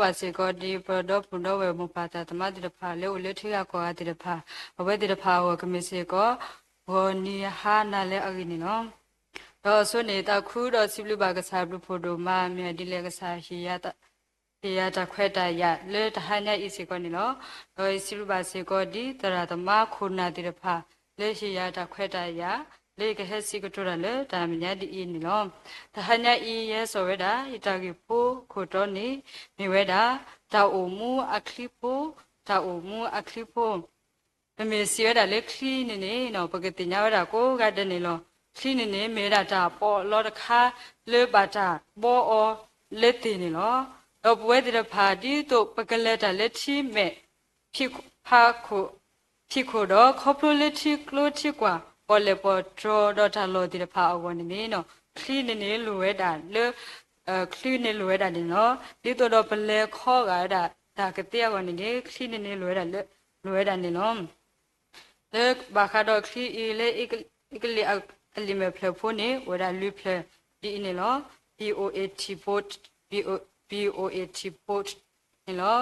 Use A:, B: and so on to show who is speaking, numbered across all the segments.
A: ဘာစီကောဒီပဒေါပဒေါဝေမပါတာတမတိတဖာလေဦးလေထိကကောတိတဖာဘဝတိတဖာဝကမစီကောဘောနီဟာနာလေအဂိနီနော်တော့ဆွနေတာခုတော့စီလူပါကစားဘဖို့တို့မာမြဒီလေကစားဟီယတာဟီယတာခွဲတာရလေတဟညာဤစီကောနီနော်တော့စီလူပါစီကောဒီတရာတမခုနာတိတဖာလေဟီယတာခွဲတာရလေကဟက်စီကတိုရလေတာမညာဒီဤနီနော်တဟညာဤရဲဆိုရတာဣတာကိဖို့ခိုတော်နီမိဝဲတာတာအိုမူအခလီဖို့တာအိုမူအခလီဖို့အမေစီရတာလေခလီနေနေနော်ပကတိညာဝတာကိုကတဲ့နေလောခလီနေနေမေတာတာပေါ်လောတခါလေပါတာဘောအောလက်တင်နေလောတော့ပွဲတဲ့ဖာဒီတို့ပကလက်တာလက်ချီမဲ့ဖြစ်ဖာခုဖြစ်ခိုတော့ခေါပလိုလက်ချီကလိုချီကွာပေါ်လေပေါ်ဒရဒေါ်တာလောဒီဖာအဝန်နေနော်ခလီနေနေလူဝဲတာလေခလီနေလူဝဲတာနေနော်ဒီတော့ပလဲခေါ်ကဒါကတဲ့ဝန်နေခလီနေနေလူဝဲတာလူဝဲတာနေနော်လေဘာခါတော့ခလီလေအကလီအလီမေဖလဖိုနေဝဒါလူဖလဒီနေလော POAT port POAT port နေလော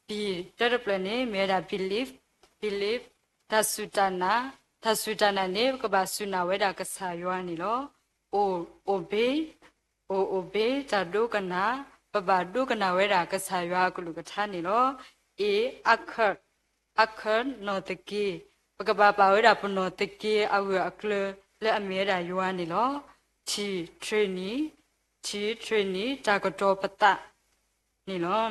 A: ဒီတဲ့ပလနေမေဒါ believe သဆုတနာနေကဘာဆုနာဝဒါကဆာယောနေလော obey ဇာဒုကနာပပဒုကနာဝဒါကဆာယောကလူကထာနေလော အခါနောတကေပကဘာပါဝဒါပနောတကေအဝအကလလေအမေရာယောနေလောချီထရနီတာကတော့ပတနေလော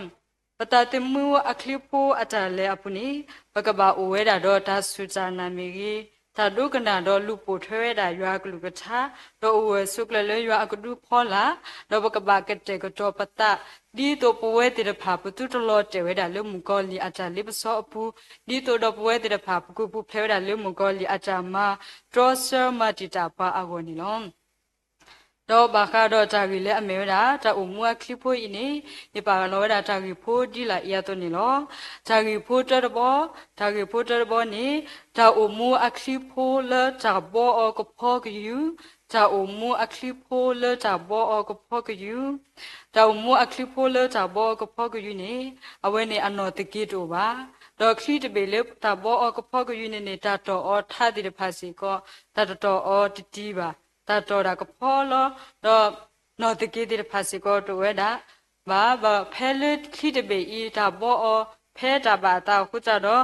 A: ပတတမှုအခလီပိုအတလေအပနီပကဘာအိုဝဲတာတော့ဒါဆူဇာနာမီကြီးသာဒုကနာတော့လူပိုထွဲတာရွာကလူကထာတော့ဝဲဆုကလေရွာအကဒုဖောလာတော့ပကဘာကတဲ့ကတော့ပတဒီတော့ပဝဲတဲ့ဖာပတုတလောတဲဝဲတာလူမကောလီအတလိပစောအပူဒီတော့ပဝဲတဲ့ဖာပကုပဖဲတာလူမကောလီအတမဒရောဆာမတီတာပါအကောနီလောတော့ဘာခါတော့တာကြီးလေအမေရာတာအမွာခလီဖိုးဤနေဒီပါလောတာတာကြီးဖိုးဒီလာရတော့နေလောတာကြီးဖိုးတဘောနေတာအမွာခလီဖိုးလာတာဘောအကဖောကယူတာအမွာခလီဖိုးလာတာဘောအကဖောကယူတာအမွာခလီဖိုးလာတာဘောအကဖောကယူနေအဝဲနေအနော်တကီတော့ပါတော့ခလီတပေလေတာဘောအကဖောကယူနေတာတော့အထားတိတဖာစီကောတာတော့အတီပါတာတော်တာကဖောလောတော့နော်တကီတိဖာစီကိုတော့ဝဲတာဘာဖဲလက်ခိတပေဤတာဘောအဖဲတာပါတာခုကြတော့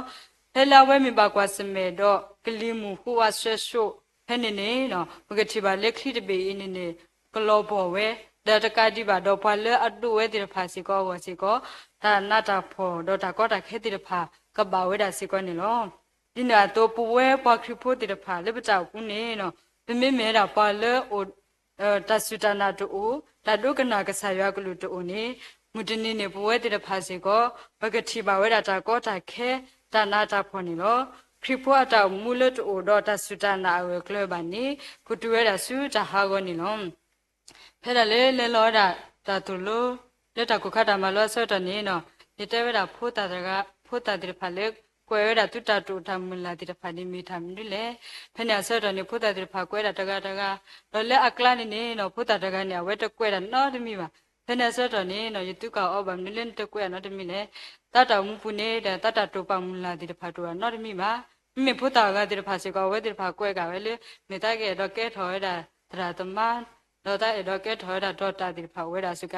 A: ဖဲလာဝဲမိပါကွာစမဲတော့ကလီမူဟူဝါဆွဲရှို့ဖဲနေနေနော်မကတိပါလက်ခိတပေဤနေကလောဘောဝဲဒါတကတိပါတော့ဘာလဲအတူဝဲတိဖာစီကိုဝစီကိုဒါနာတာဖောတော့တာကောတာခဲတိဖာကဘာဝဲတာစီကိုနေလောဒီနာတော့ပဝဲပါခရဖို့တိဖာလက်ပကြောက်ကူနေနော်မေမေရာပါလေအိုတဆုတနာတူတာဒုကနာကဆာယကလူတူနေမုတနေနေဘဝတဲ့ဖာစီကိုဘဂတိပါဝဲတာကောတာခဲတနာတာဖော်နေလောခရဖောတာမူလတူတော့တဆုတနာဝဲကလဘာနေကုတူဝဲတာဆုတဟာကောနေလောဖဲတယ်လေလောတာတူလို့လက်တာကိုခတာမလောဆော့တနေနော်ဒီတဲဝဲတာဖိုးတာတဲ့ဖာလေကွဲတာတုတတူထမလာတိတဖာနေမိထမနိလေဖနေဆော့တော်နေဖုတတိဖာကွဲတာတကတော့လက်အကလနေနေနော်ဖုတတကနေဝဲတကွဲတာနော်တမိပါဖနေဆော့တော်နေနော်ယတုကောအောဘမနိလန်တကွဲနော်တမိလေတတမှုပုနေတဲ့တတတူပမလာတိတဖာတူနော်တမိပါမိဖုတကတိတဖာစေကောဝဲတိတဖာကွဲကပဲလေမေတ္တကေတော့ကဲထော်ရတာတရာတမတော့တဲ့တော့ကဲထော်ရတာတော့တာတိတဖာဝဲတာစုက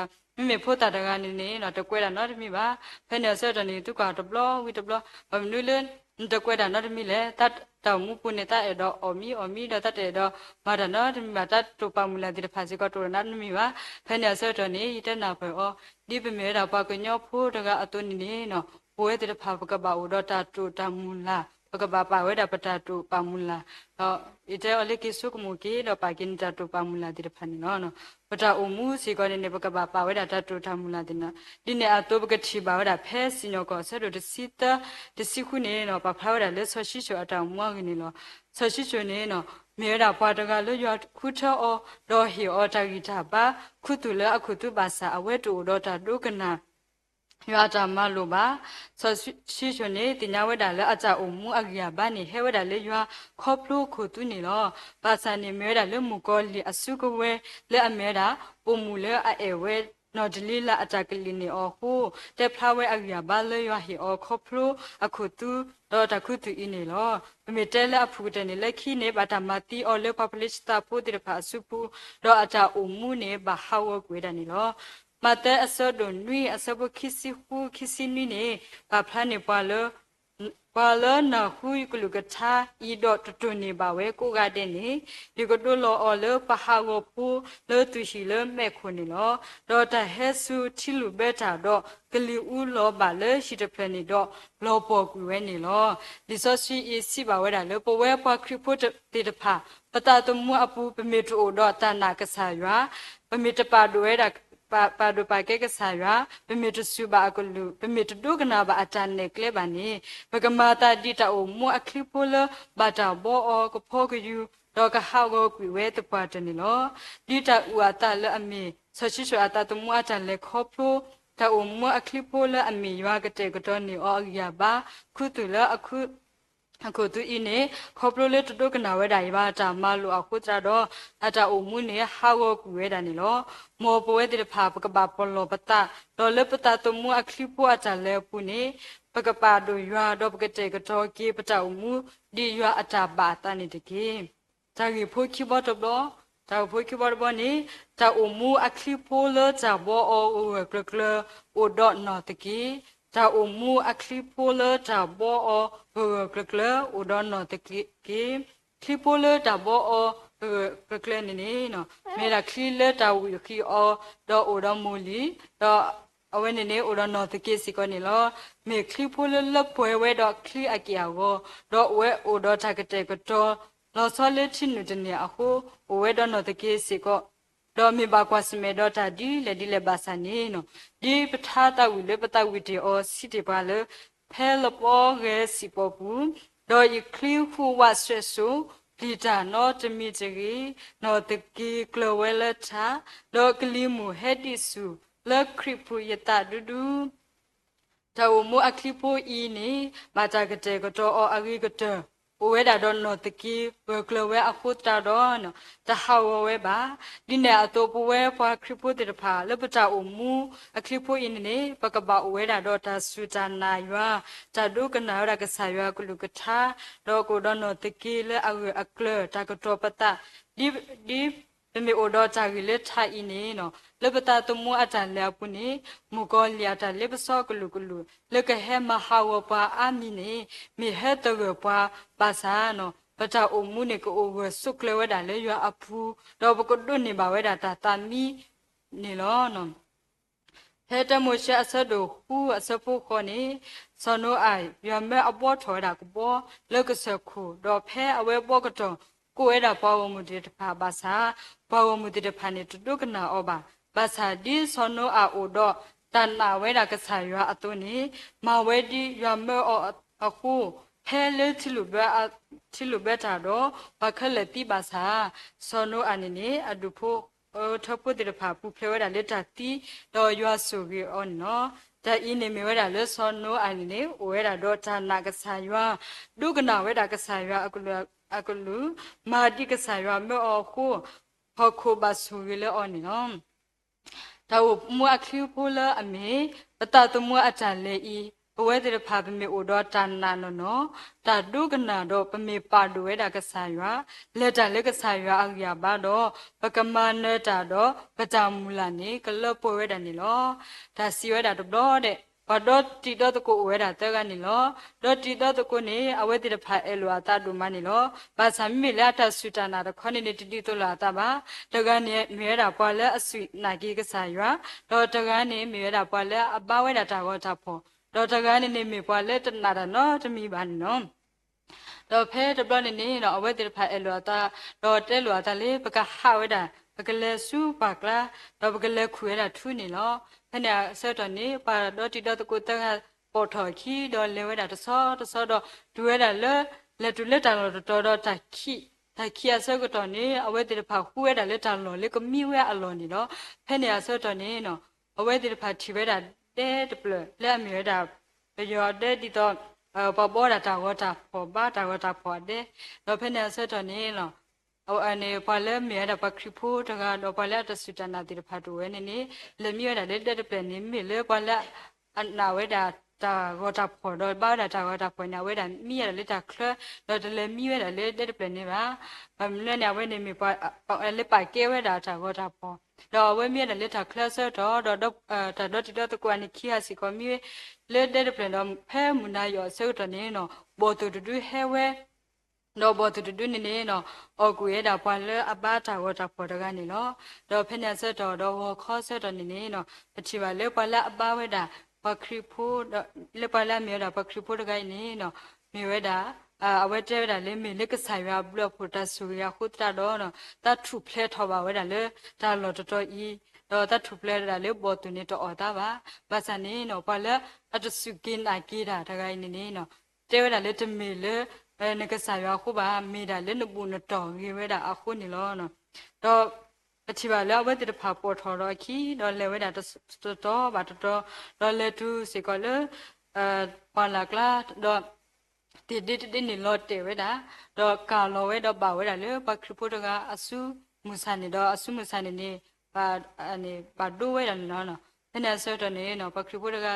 A: မိဖုတတကနေနေနော်တကွဲတာနော်တမိပါဖနေဆော့တော်နေတုကောတဘလဝီတဘလဘမနိလန်တကွဲတာနော်တမိလေတတ်တောင်မှုပုနေတဲ့တော့အမီတော့တတ်တဲ့တော့မာဒနော်တမိပါတတ်တူပမူလာတဲ့ဖာစီကတော်နာတမိပါဖနေဆော့တော်နေတနာဖေအောဒီပမေတာပါကညောဖိုးတကအတုနေနေနော်ဘွဲတဲ့ဖာပကပါဦးတော့တတူတမူလာပကပါပါဝဲတာပတတူပမူလာတော့ဣတဲအလိကိစုကမူကေတော့ပါကင်တတူပမူလာတဲ့ဖာနော်ပတအမှုစီကနေပကပါပါဝဲတာတတူတမူလာတဲ့နော်ဒီနေအတုပကတိပါဝဲတာဖဲစီညောကောဆက်တို့တစီခုနေနော်ပါဖာဝဲတာလက်ဆောရှိချောအတောင်မွားကနေနော်ဆောရှိချောနေနော်မေရာပွားတကလွရွာခုထောတော့ဟီအော်တဂီတာပါခုတူလအခုတူပါစာအဝဲတူတော့တာဒုကနာရွာတာမလို့ပါဆောရှိချောနေတင်ညာဝဲတာလဲအကြအုံမူအကရဘာနေဟဲဝဲတာလဲရွာခေါပလို့ခုတူနေလောပါစာနေမေရာလဲမူကောလီအစုကဝဲလဲအမေရာပုံမူလဲအဲဝဲ နော်ဒလီလာအတကလီနေအခုတဲ့ဖလာဝဲအရဘာလေရဟီအခုဖလိုအခုတူတော့တခုတူအင်းနေလောပမေတဲလာဖူတဲ့နေလက်ခီနေဘာတမတီအော်လေပပလစ်တာပူတဲ့ဖာစုပူတော့အတာအုံမှုနေဘာဟာဝကွေးတယ်နေလောမတဲ့အစောဒွန်နွီအစဘခီစီခုခီစီနွီနေဘာဖလာနေပါလောပါလနာခုယကလူကထာဤတော့တွနေပါဝဲကိုကတဲ့နေဒီကတိုလောအော်လပဟာဝပူလောတူရှိလမဲခွနေလောတော့တဟဲဆူချီလူဘဲတာတော့ကလီဦးလောပါလေရှိတဖနေတော့လောပေါ်ကွေဝဲနေလောဒီဆော့စီအစီပါဝဲတာလောပဝဲပွားခရဖို့တေတဖာပတာတမှုအပူပမေတိုတော့တနာကဆာရွာပမေတပါဒွဲတာပါဒပါကေကဆာရွာပမေတစုပါကလူပမေတဒုကနာပါအတန်နေကလေပါနေပကမာတာဒီတာအမွအခလိပိုလဘာတာဘောအောကဖောကယူတော့ကဟောကိုကွေဝဲတပါတနေလောဒီတာဥအတာလအမေဆရှိဆွအတာတမွအတန်လေခေါပလိုတာအမွအခလိပိုလအမေရွာကတဲ့ကတော့နေအောရပါခုတူလအခုတူအင်းနေခေါပလိုလေတုကနာဝဲတာရပါတာမလို့အခုကြတော့အတာအမှုနေဟောကိုကွေဝဲတာနေလောမောပွဲတဲ့ဖာပကပါပလောပတာတော့လေပတာတမွအခလိပိုအတန်လေပုနေပကပါတို့ရွာတော့ပကတဲ့ကတော့ကေပတာအမှုဒီရွာအတာပါတန်နေတကေတာကြီးဖိုးခိဘတ်တော့တာဖိုးခိဘတ်ဘနေတာအမှုအခလိပိုလတာဘောအောကလကလအိုဒေါ်နော်တကေတာအမှုအခလိပိုလတာဘောအောကလကလအိုဒေါ်နော်တကေခလီပိုလတာဘောအောကလကလနေနော်မေရာခလီလတာဝီခီအောဒေါ်အိုဒေါ်မူလီတော့အဝဲနေနေအိုဒေါ်နော်တကေစီကောနေလောမေခလီပိုလလပွဲဝဲတော့ခလီအကီယာကိုတော့ဝဲအိုဒေါ်တကတဲ့ကတော့လောဆောလက်ချင်းနေတနေအခုဝဲတော့နော်တကေစီကောတော့မေဘာကွာစမေတော့တာဒီလေဘာစနေနော်ဒီပထာတာဝီလေပတာဝီတီအောစီတီပါလေဖဲလပေါ်ရဲစီပေါ်ဘူးတော့ယခလီခုဝဆွဲဆူလီတာနော်တမီချရီနော်တကီကလဝဲလတာတော့ကလီမူဟက်ဒီဆူလက်ခရီပူယတာဒူဒူတောင်မူအခလီပူအီနေမာတာကတဲ့ကတော့အဂီကတဲ့ဝဲတာတော့နော်တကီဘကလဝဲအခုတာတော့နော်တဟာဝဲပါဒီနေအတော့ပဝဲဖွာခရပုတေတဖာလပတာအမူအခလိဖို့အင်းနေပကပဝဲတာတော့တာစူတာနာရွာတဒုကနာရကဆာရွာကလူကထာတော့ကိုတော့နော်တကီလဲအကလတာကတော့ပတာဒီပမေအိုတော့တာကြီးလက်ထိုင်နေနော်လပတာတမအတန်လပုနေမူကောလျာတာလေပစောကလူလကဟဲမဟာဝပါအာမီနေမိဟဲတကပါပါစာနော်ပတာအုံမှုနေကိုဝဆုကလဝဒါလေရွာအဖူတော့ပကဒုနေပါဝဲတာတာမီနေလောနော်ဟဲတမရှာအဆဒိုဟူအစပုခေါနေစနောအိုင်ရမဲအပေါ်ထော်တာကပေါ်လကစခုတော့ဖဲအဝဲပေါ်ကတော့ကိုအဲ့ဒါဘောဝမှုတေတဖာဘာသာဘောဝမှုတေတဖာနေတုကနာဩဘာဘာသာဒီဆောနောအာအိုတော့တန်နာဝဲတာကဆာရွာအတုနေမဝဲဒီရွာမဲအခုဖဲလေချီလူဘဲတာတော့ဘာခလက်တိဘာသာဆောနောအနေနေအဒုဖို့ထပ်ပုတေတဖာပူဖဲဝဲတာလက်တာတီတော့ရွာဆိုပြီးအော်နော်တာအင်းနေမြဝဲတာလဲဆောနောအနေနေဝဲတာတော့ဌာနာကဆာရွာဒုကနာဝဲတာကဆာရွာအကလူမာတိကဆာရွာမေအခုဟခုဘဆူရလေအော်နော်တော့မွအခလီပိုလာအမေပတတမွအတန်လေဤဘဝတဲ့ဖာပမေအိုတော့တန်နာနော်တာဒုကနာတော့ပမေပါဒဝဲတာကဆာရွာလက်တာလက်ကဆာရွာအရာပါတော့ပကမနေတာတော့ပကြမူလာနေကလပွဲဝဲတာနေလောဒါစီဝဲတာတော့တဲ့ဘာတော့တီတော့တကိုဝဲတာတဲ့ကနေလောတော့တီတော့တကိုနေအဝဲတဲ့ဖာအဲလိုအတာဒူမနေလောဘာသာမိလာတာဆူတနာတော့ခொနေနေတီတော့လာတာပါတကနေမြဲတာပွာလဲအဆွေနာကြီးကဆာရွာတော့တကနေမြဲတာပွာလဲအပဝဲတာတာကောတာဖို့တော့တကနေနေမြပွာလဲတနာတာနော်တမီပါနော်တော့ဖဲတပလနေနော်အဝဲတဲ့ဖာအဲလိုအတာတော့တဲလိုအတာလေပကဟာဝဲတာပကလဲစုပါကလာတော့ပကလဲခွေတာထူးနေလောဖနဲ့ဆက်တော့နေပါတော့တီတော့ကိုတကပေါ်ထော်ခီတော့လဲဝဲတာတဆောတော့ဒူဝဲတာလဲတူလက်တာတော့တခိအစကတော့နေအဝဲတဲ့ဖာခွေတာလက်တာလောလေကမိဝဲအလောနေတော့ဖနဲ့ဆက်တော့နေနော်အဝဲတဲ့ဖာထီဝဲတာတဲတပလလက်မြဲတာပြောတဲ့ဒီတော့ပေါ်တာတာဝတာပေါ်ပါတာဝတာပေါ်တဲ့တော့ဖနဲ့ဆက်တော့နေလော เอาอันนี้พอเริ่มมีอะไรปักคริพูดก็เราพอแล้วจะสุจานาติพัดเวนี่เริ่มมีอะไรเด็ดๆเป็นนี้มีเลยพอแล้วอันนาเวดาตากอจับพอโดยบ้าดาจากอจับพอนาเวดามีอะไรเลยจากเคลื่อนเราจะเริ่มมีอะไรเด็ดๆเป็นนี้ว่ามันเรื่องเนี่ยเวนี่มีพออะไรไปเกี่ยวเวดาจากอจับพอเราเวมีอะไรเลยจากเคลื่อนเสร็จเราแต่เราที่เราตะกวนนี่ขี้หาสิก็มีเด็ดๆเป็นเราแพ้มุนายอเสร็จตอนนี้เนาะบอตัวดูเฮเวတော့ဘောတူတူနေနေနော်အော်ကူရတာပွာလဲအပါတာဝတာပေါ်တကနေနော်တော့ဖက်နေဆက်တော့ဟောခေါ်ဆက်တော့နေနေနော်ပချီပါလဲပွာလဲအပါဝဲတာပခရီဖိုးလဲပွာလဲမြေတာပခရီဖိုးတကိုင်းနေနော်မြေဝဲတာအဝဲတဲတာလဲမြေလက်ကဆိုင်ရဘလော့ဖိုတာဆူရခုတတော့နော်တတ်ထူဖလဲထော်ပါဝဲတာလဲဒါလော်တော်ဤတော့တတ်ထူဖလဲတာလဲဘောတူနေတော့အော်တာပါဘာစနေနော်ပွာလဲအတစုကင်းအကီတာတကိုင်းနေနေနော်တဲဝဲတာလဲတမေလဲနကစားရခုပါမိတာလည်းနပူနတော်ကြီးဝဲတာအခုနေလောနော်တော့အချီပါလဲဝဲတဲ့ဖာပေါ်ထော်တော့ခီတော့လဲဝဲတာတော့ဘာတော့လဲသူစီကလဲပါလာကလာတော့တိနေလော့တဲ့ဝဲတာတော့ကာလောဝဲတော့ပါဝဲတာလေပခရဖို့တကအဆုမူဆန်နေတော့အဆုမူဆန်နေပါအနေပါဒိုးဝဲတာနော်အဲ့နဲ့ဆော့တော့နေနော်ပခရဖို့တက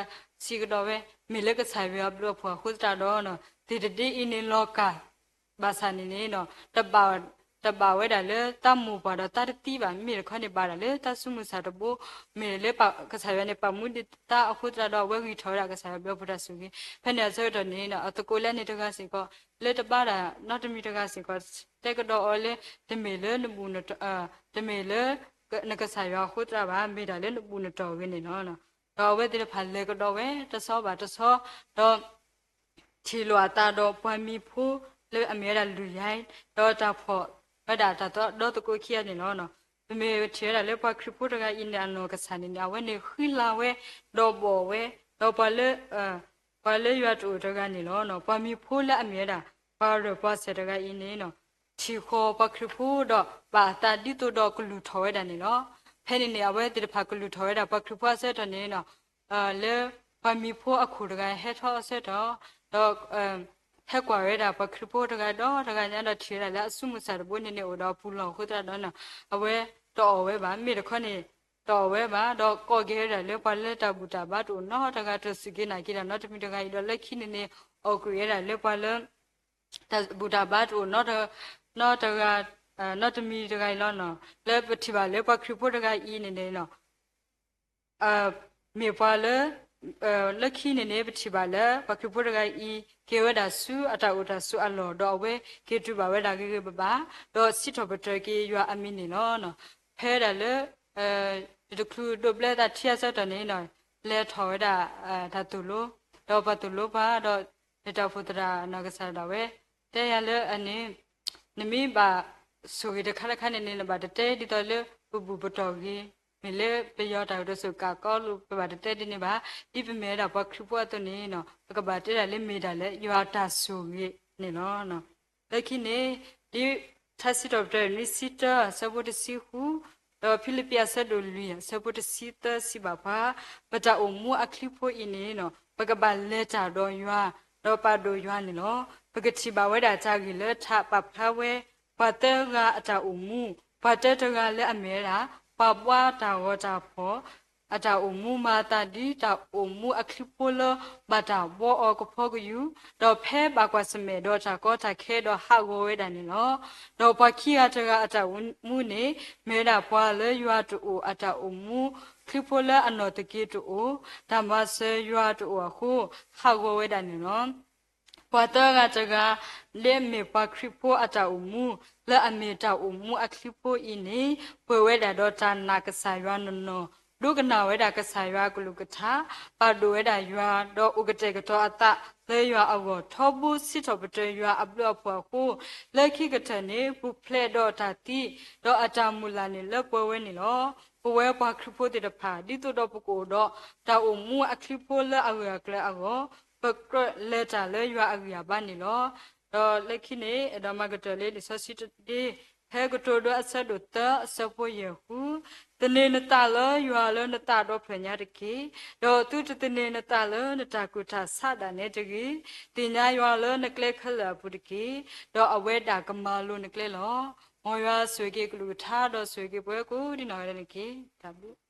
A: စီကတော့ဝဲမိလက်ကဆိုင်ရဘလို့ဖွာခုတာတော့နော်ဒီအင်းလောကဘာသာနေနေနော်တပါဝဲတာလေတမှုပါတော့တတိပါမြေခနဲ့ပါတာလေတဆုမှုစားတော့မြေလေပါကစားရနေပါမှုတာအခုတော့ဝဲကြီးထော်ရကစားပြောဖို့တဆူကြီးဖက်နေဆိုတော့နေနော်အတကိုလည်းနေတကစီကလေတပါတာနောက်တမီတကစီကတဲ့ကတော့လေတမေလေနဘူးနတမေလေနကစားရခုတပါမြေတာလေနဘူးနတော်ဝင်းနေနော်တော့ဝဲတဲ့ဖာလေကတော့ဝဲတဆောပါတဆောတော့ချီလွာတာတော့ပွမ်းမီဖို့လေအမြဲတမ်းလူရိုင်းတော့တာဖို့ဘာတာတော့တကူခီရနေနော်ပမေချေရလေပါခရဖို့တကအင်းနောကဆန်နေဝဲနေခီလာဝဲတော့ဘောဝဲတော့ပါလေရွတ်တူတကနေနော်ပွမ်းမီဖို့လေအမြဲတမ်းပါရပါစတကအင်းနေနော်ချီခေါ်ပါခရဖို့တော့ပါတာဒီတော့ကလူထော်ရတဲ့နေနော်ဖဲနေနေဝဲတိဖာကလူထော်ရတာပါခရဖို့ဆက်တဲ့နေနော်လေပွမ်းမီဖို့အခုတကဟဲထော်ဆက်တော့ဟဲ့ကွာရတာပခရပိုတကတော့တကညာတော့ချေရလာအဆုမစားဘုန်းနေနေတော့ပူလောခုတတော့နော်အဝဲတော်ဝဲပါမိတခွနေတော်ဝဲပါတော့ကော့ကဲရလေပလက်တဘူတာဘာတို့နော်တကတစကိနာကိရနော်တမီတကဤတော့လက်ခိနေနေအော်ကူရလေပလတဘူတာဘာတို့နော်တကနော်တမီတကလောနော်လေပတိပါလေပခရပိုတကဤနေနေနော်မေပါလေလက်ခိနေနေပတိပါလေပခရပိုတကဤကေဝဒါစုအတာဥတာစုအလောတော့ဝဲကေတူပါဝဲဒါကေပပါတော့စစ်တော်ပတကေရွာအမင်းနေနော်ဖဲတယ်လေဒီကလူဒိုဘလက်တာထီယာစတဲ့နေနော်လဲထော်ဝဲဒါဒါတူလို့တော့ပတူလို့ပါတော့ဒါဖုတရာနဂဆာတော့ဝဲတဲရလေအနေနမီပါဆိုရတဲ့ခါခါနေနေပါတဲ့ဒီတော့လေဘူပတော်ကြီးမလဲပယောတာတို့ဆိုကာကောလို့ပြပါတယ်တဲ့နေပါဒီပမဲတာဘခရပွားတနေနော်ကဘာတဲ့လေမေတာလေရွာတာဆိုရနေနော်လက်ခိနေဒီသက်စစ်တော်တဲ့နိစီတာဆဘတ်စီဟူတော့ဖိလိပ္ပိယဆဒိုလူရဆဘတ်စီတာစီဘာပါပတာအမှုအခလိဖို့အင်းနေနော်ပကဘာလေတာတော့ရွာတော့ပါတို့ရွာနေနော်ပကတိပါဝဲတာချကြီးလေထပဖဝဲပတ်တဲ့ကအတာအမှုပတ်တဲ့ကလည်းအမဲတာပပွားတာဝတာဖို့အတာအမှုမာတာဒီတာအမှုအခလိပိုလဘာတာဘောအကဖို့ကယူတော့ဖဲပါကွာစမဲတော့တာကောတာခဲတော့ဟာကိုဝဲတယ်နော်တော့ပခိယတကအတာမှုနေမဲတာပွားလေရွာတူအတာအမှုခလိပိုလအနော်တကေတူဓမ္မဆေရွာတူအခုဟာကိုဝဲတယ်နော်ปัตตะกะเลเมปะคริโปอะตะอุมูละอเมตะอุมูอะคริโปอีนีปวยเวดาดอตานากะสายวนนอดุกนาเวดากะสายวกุลุกะปะโดเวดายวนดออุกะเตกะตออะตะလေရွာအဝထောဘူးစစ်တော်ပတေရွာအပလောဖွာကိုလက်ခိကထနေပူဖလက်တော့တာတိတော့အတမူလာနေလက်ပွဲဝဲနေလောပဝဲပါခရဖို့တဲ့ဖာဒီတော့ပကိုတော့တာအမှုအခလိဖို့လက်အဝရကလအကောပကလေတာလေရွာအရပါနေလောတော့လက်ခိနေတော့မကတလေဒီဆစီတီဟဲကတိုတော့အဆက်တော့တအစပွေရဟုတနေနတလရွာလနတတော့ဖညာတကေတော့သူတနေနတလနတကုထဆတာနေတကေတင်ညာရွာလနကလေခလပုတကေတော့အဝဲတာကမာလိုနကလေလောမ မော်ရွာဆွေကေကလူထားတော့ဆွေကေပွဲကိုဒီနော်ရနေကေဒါဘူး